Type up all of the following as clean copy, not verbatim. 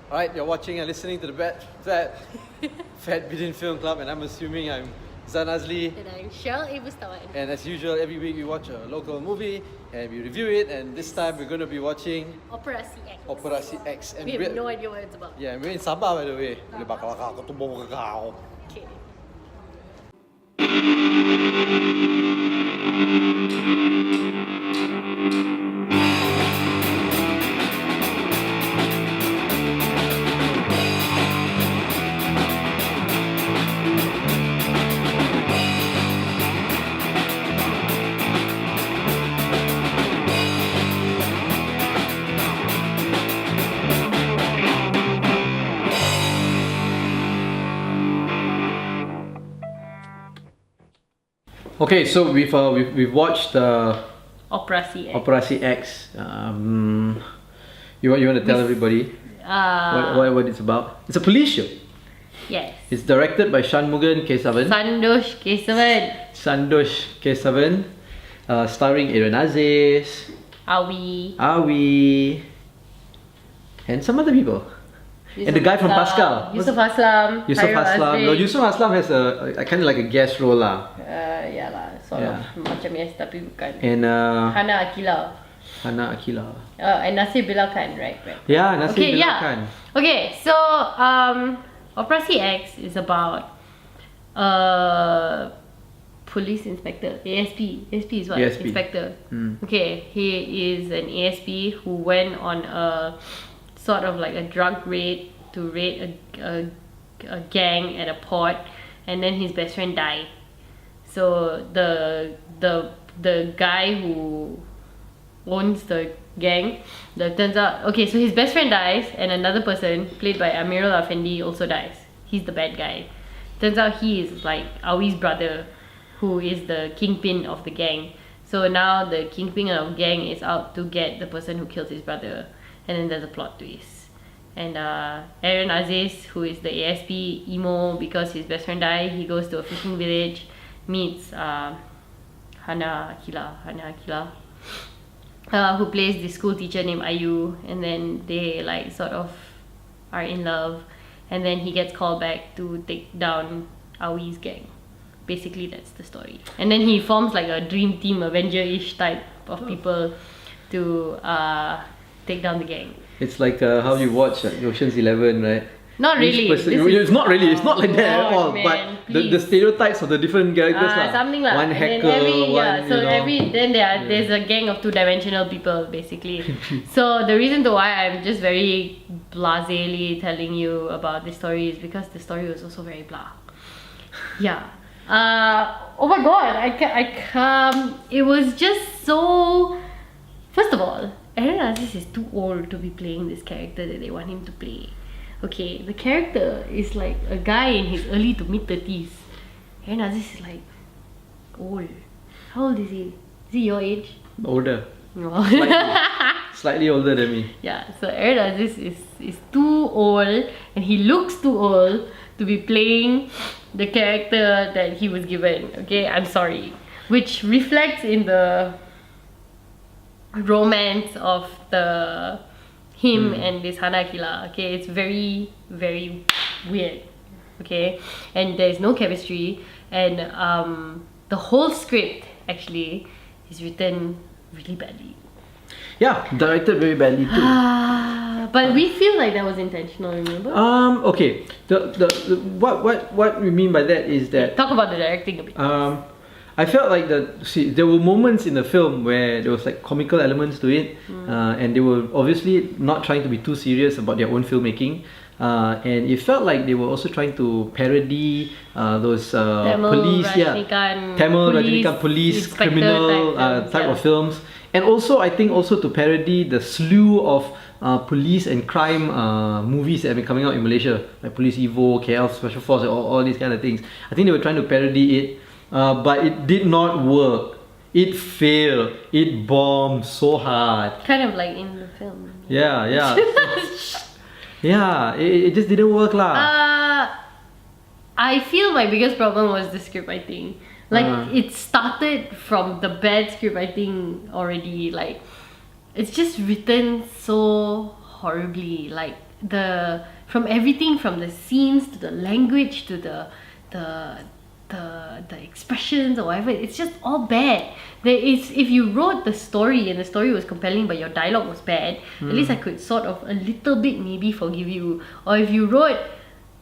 Alright, you're watching and listening to the Fat Bidin Film Club, and I'm assuming I'm Zan Azli. And I'm Shawn Bustawan. And as usual, every week we watch a local movie and we review it, and this time we're going to be watching Operasi X. Operasi X. And we have no idea what it's about. Yeah, and we're in Sabah, by the way. Boleh bakal aku tumbang muka kau. Okay. Okay, so we've watched Operasi X. Operasi X. You want to tell everybody what it's about? It's a police show. Yes. It's directed by Shawn K7. Sandosh K7. Starring Aaron Aziz, Awi, and some other people. And the guy from Pascal. Yusuf Aslam. No, Yusuf Aslam has a kind of like a guest role lah. Yeah lah, sort of macam yes tapi bukan. And Hana Akila. And Nasir Bilal Khan, right? Yeah, Nasir Bilal Khan. Okay, so Operasi X is about police inspector, ASP is what? ASP. Inspector. Okay, he is an ASP who went on a sort of like a drug raid to raid a gang at a port, and then his best friend died. So the guy who owns the gang, turns out, okay, so his best friend dies and another person played by Amirul Afendi also dies. He's the bad guy. Turns out he is like Awi's brother, who is the kingpin of the gang. So now the kingpin of the gang is out to get the person who killed his brother, and then there's a plot twist. And Aaron Aziz, who is the ASP emo because his best friend died, he goes to a fishing village, meets Hana Akila, who plays this school teacher named Ayu, and then they like sort of are in love, and then he gets called back to take down Awi's gang. Basically that's the story. And then he forms like a dream team, Avenger-ish type of people to take down the gang. It's like how you watch Ocean's 11, right? Not really. It's not really. It's not like that at all. Man, but the stereotypes of the different characters lah. Something like one hacker, there's a gang of two-dimensional people basically. So the reason to why I'm just very blasely telling you about this story is because the story was also very blah. Yeah. Oh my god! It was just so. First of all, Aaron Aziz is too old to be playing this character that they want him to play. Okay, the character is like a guy in his early to mid 30s. Aaron Aziz is like old. How old is he? Is he your age? Older. No. Slightly older than me. Yeah, so Aaron Aziz is too old, and he looks too old to be playing the character that he was given. Okay, I'm sorry. Which reflects in the romance of him and this Hana Akila. Okay, it's very, very weird. Okay, and there's no chemistry, and the whole script actually is written really badly. Yeah, directed very badly too. But we feel like that was intentional, remember? Okay. What we mean by that is that talk about the directing a bit. I felt like there were moments in the film where there was like comical elements to it, and they were obviously not trying to be too serious about their own filmmaking, and it felt like they were also trying to parody those Tamil Rajinikanth police criminal type of films, and also I think also to parody the slew of police and crime movies that have been coming out in Malaysia, like Police Evo, KL Special Force, all these kind of things. I think they were trying to parody it. But it did not work. It failed. It bombed so hard. Kind of like in the film. Yeah. It just didn't work lah. I feel my biggest problem was the script writing. Like it started from the bad script writing already. Like it's just written so horribly. Like from everything, from the scenes to the language to the expressions or whatever, it's just all bad. If you wrote the story and the story was compelling but your dialogue was bad, at least I could sort of a little bit maybe forgive you. Or if you wrote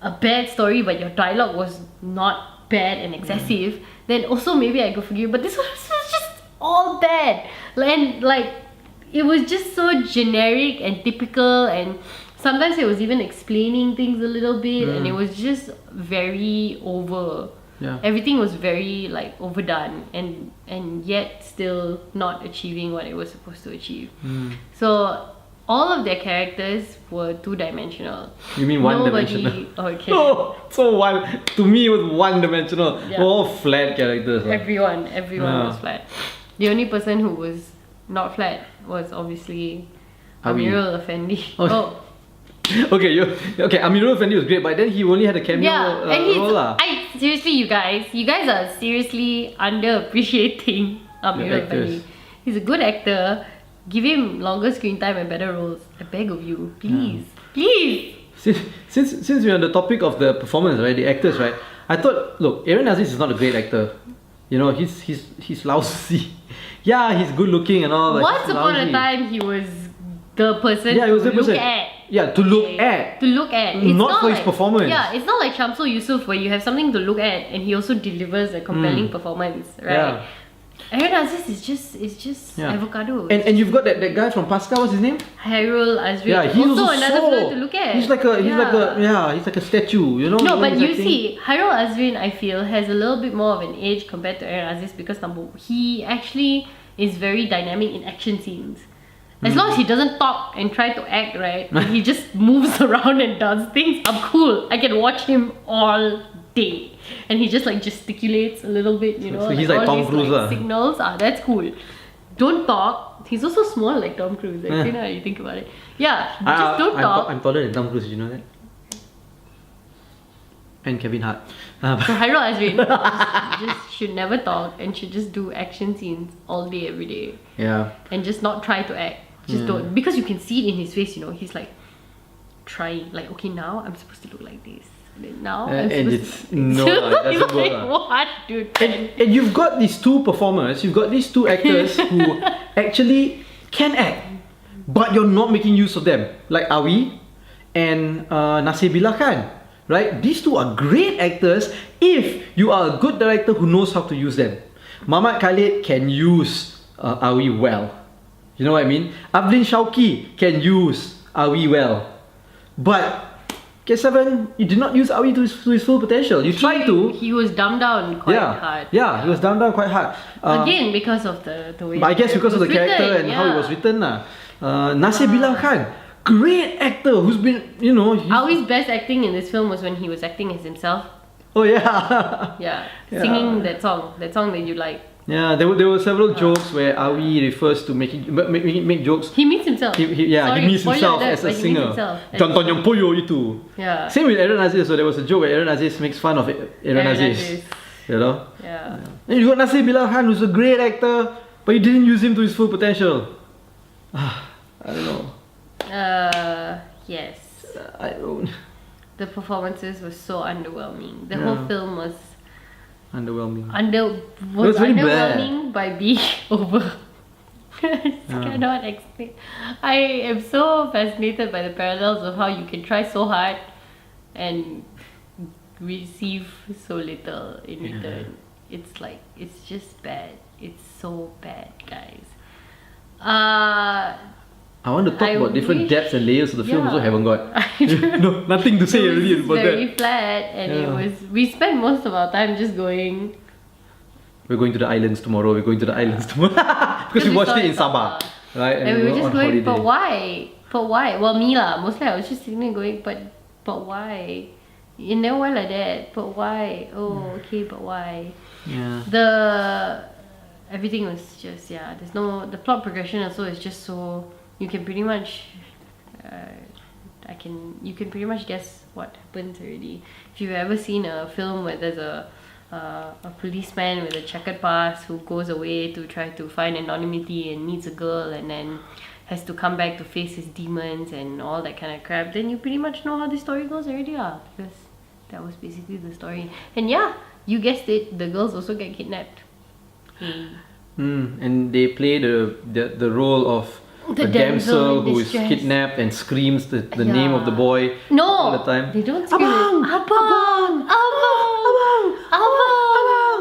a bad story but your dialogue was not bad and excessive, then also maybe I could forgive you. But this was just all bad. And like, it was just so generic and typical, and sometimes it was even explaining things a little bit, and it was just very over. Yeah. Everything was very like overdone, and yet still not achieving what it was supposed to achieve. So all of their characters were two-dimensional. You mean one-dimensional? Okay. Oh, so to me it was one-dimensional. Yeah. All flat characters. Everyone was flat. The only person who was not flat was obviously Amirul Effendi. Okay, Amirul Effendi was great, but then he only had a cameo role. Seriously, you guys are seriously underappreciating Amirul Effendi. He's a good actor. Give him longer screen time and better roles. I beg of you, please. Since we're on the topic of the performance, right, the actors, right, I thought, look, Aaron Aziz is not a great actor. You know, he's lousy. Yeah, he's good looking and all. Once upon a time, he was the person he was the person. Look at. Yeah, to look at. To look at. It's not for his performance. Yeah, it's not like Shamsul Yusuf where you have something to look at and he also delivers a compelling performance, right? Yeah. Aaron Aziz is just avocado. And you've got that guy from Pascal, what's his name? Hairul Azri. Yeah, he's also another fella to look at. He's like a statue, you know. No, but you see, Hairul Azrin, I feel, has a little bit more of an edge compared to Aaron Aziz because he actually is very dynamic in action scenes. As long as he doesn't talk and try to act, right, and he just moves around and does things, I'm cool. I can watch him all day. And he just like gesticulates a little bit, you know. So he's like Tom Cruise. Signals, that's cool. Don't talk. He's also small like Tom Cruise, actually, now you think about it. Yeah, just don't talk. I'm taller than Tom Cruise, you know that? And Kevin Hart. So Hairul Azrin just should never talk and should just do action scenes all day, every day. Yeah. And just not try to act. Just don't. Because you can see it in his face, you know. He's like trying, like, okay, now I'm supposed to look like this. Now I'm supposed to no, it doesn't like, what, dude? And you've got these two performers, you've got these two actors who actually can act, but you're not making use of them, like Awi and Nasibullah Khan, right? These two are great actors if you are a good director who knows how to use them. Muhammad Khalid can use Awi well, you know what I mean? Avlin Shauki can use Awi well, but K7, you did not use Awi to his full potential. You tried to. He was dumbed down quite hard. Yeah, he was dumbed down quite hard. Again, because of the way. But I guess because of the character and how it was written. Nasibullah Khan, great actor who's been, you know. Awi's best acting in this film was when he was acting as himself. Oh yeah. Yeah, singing that song that you like. Yeah, there were several jokes where Awi refers to make jokes. He meets himself. He meets himself as a singer. Contoh yang poyo itu. Yeah. Same with Aaron Aziz. So there was a joke where Aaron Aziz makes fun of Aaron Aziz. You know. Yeah. And you got Nasibullah Khan, who's a great actor, but you didn't use him to his full potential. I don't know. Yes. I don't. The performances were so underwhelming. The whole film was underwhelming. Underwhelming by being over. I cannot explain. I am so fascinated by the parallels of how you can try so hard and receive so little in return. It's like, it's just bad. It's so bad, guys. I want to talk about different depths and layers of the film, also haven't got. No, nothing to say really about that. It was very flat, and we spent most of our time just going. We're going to the islands tomorrow. Because we watched it in Sabah, right? And we were just going, holiday. but why? Well, me lah. Mostly I was just sitting there going, but why? You never went like that. But why? Oh, okay, but why? Yeah. Everything was just there's no, the plot progression also is just so, you can pretty much you can pretty much guess what happens already. If you've ever seen a film where there's a policeman with a checkered past who goes away to try to find anonymity and meets a girl and then has to come back to face his demons and all that kind of crap, then you pretty much know how the story goes already, because that was basically the story. And yeah, you guessed it, the girls also get kidnapped. And they play the role of The a damsel who is distress. kidnapped and screams the name of the boy all the time. They don't scream. Abang! Abang! Abang! Abang!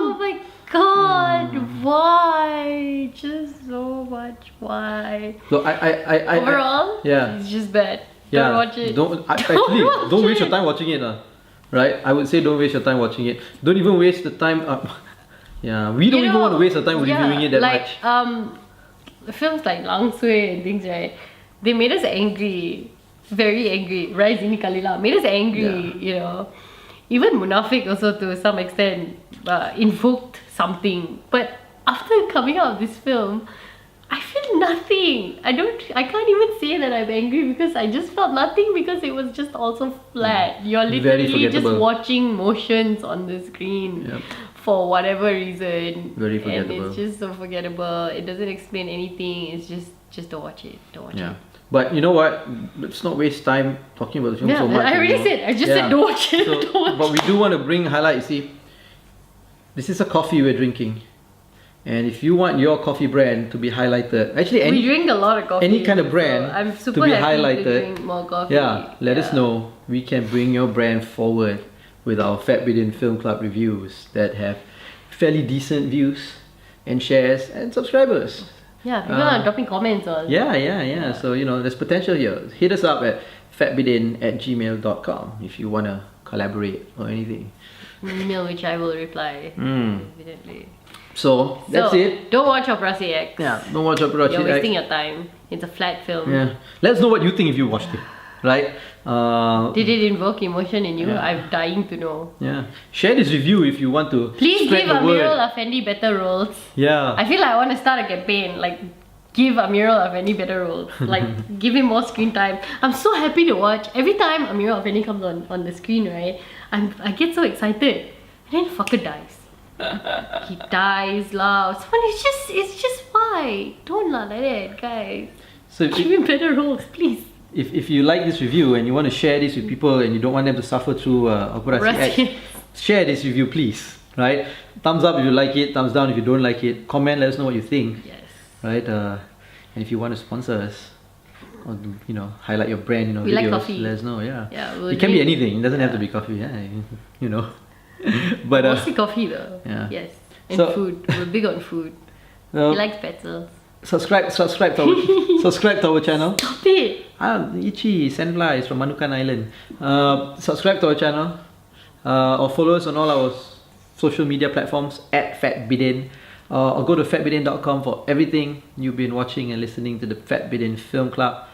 Oh my god, why? Just so much why? So I Overall, yeah. it's just bad. Yeah, Don't watch it. Don't waste your time watching it, right? I would say don't waste your time watching it. Don't even waste the time. Yeah, we don't even want to waste the time reviewing it that much. Films like Lang Sui and things, right? They made us angry, very angry. Rise Ini Kalila made us angry, you know. Even Munafik also to some extent invoked something. But after coming out of this film, I feel nothing. I can't even say that I'm angry because I just felt nothing because it was just also flat. You're literally just watching motions on the screen for whatever reason. Very forgettable. And it's just so forgettable. It doesn't explain anything. It's just don't watch it. Don't watch it. But you know what? Let's not waste time talking about the film so much. I already said. I just said don't watch it. So, don't watch but we do want to bring highlight. You see, this is a coffee we're drinking. And if you want your coffee brand to be highlighted, actually we drink a lot of coffee. any kind of brand so I'm super to be happy highlighted, to drink more coffee. let us know. We can bring your brand forward with our Fat Bidin Film Club reviews that have fairly decent views and shares and subscribers. Yeah, people are dropping comments on. Yeah. So you know, there's potential here. Hit us up at fatbidin@gmail.com if you want to collaborate or anything. Email which I will reply. Evidently. So that's it. Don't watch Operasi X. Yeah, don't watch Operasi X. You're wasting your time. It's a flat film. Yeah. Let us know what you think if you watched it. Right? Did it invoke emotion in you? I'm dying to know. Yeah. Share this review if you want to. Please spread give the word. Amirul Afendi better roles. Yeah. I feel like I want to start a campaign. Like, give Amirul Afendi better roles. Like, give him more screen time. I'm so happy to watch. Every time Amirul Afendi comes on the screen, right? I get so excited. And then fucker dies. He dies, loves. It's just why? Don't like that, guys. So give him better roles, please. If you like this review and you want to share this with people and you don't want them to suffer through Operasi X, share this review, please. Right? Thumbs up if you like it. Thumbs down if you don't like it. Comment. Let us know what you think. Yes. Right? And if you want to sponsor us or highlight your brand in our we videos, like coffee. let us know. Yeah. We'll it can be anything. It doesn't have to be coffee. Yeah. But mostly coffee though. Yeah. Yes. And food. We're big on food. He likes pretzels. Subscribe to our channel. Stop it! Ichi Sandfly is from Manukan Island. Subscribe to our channel or follow us on all our social media platforms at FatBidin or go to fatbidin.com for everything you've been watching and listening to the Fat Bidin Film Club.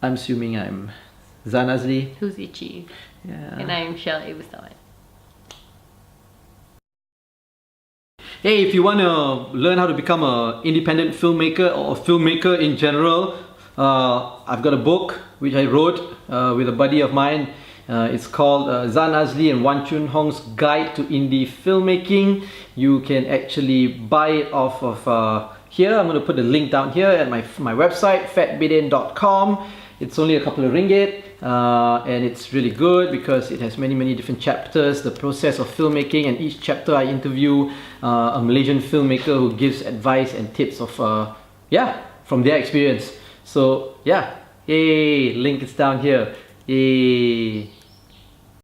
I'm assuming I'm Zan Azli. Who's Ichi? Yeah. And I'm Shell Abustawan. Hey, if you want to learn how to become an independent filmmaker or a filmmaker in general, I've got a book which I wrote with a buddy of mine. It's called Zan Azli and Wan Chun Hong's Guide to Indie Filmmaking. You can actually buy it off of here. I'm going to put the link down here at my website, fatbidin.com. It's only a couple of ringgit and it's really good because it has many different chapters, the process of filmmaking, and each chapter I interview a Malaysian filmmaker who gives advice and tips of from their experience. So yeah, yay, link is down here. Yay.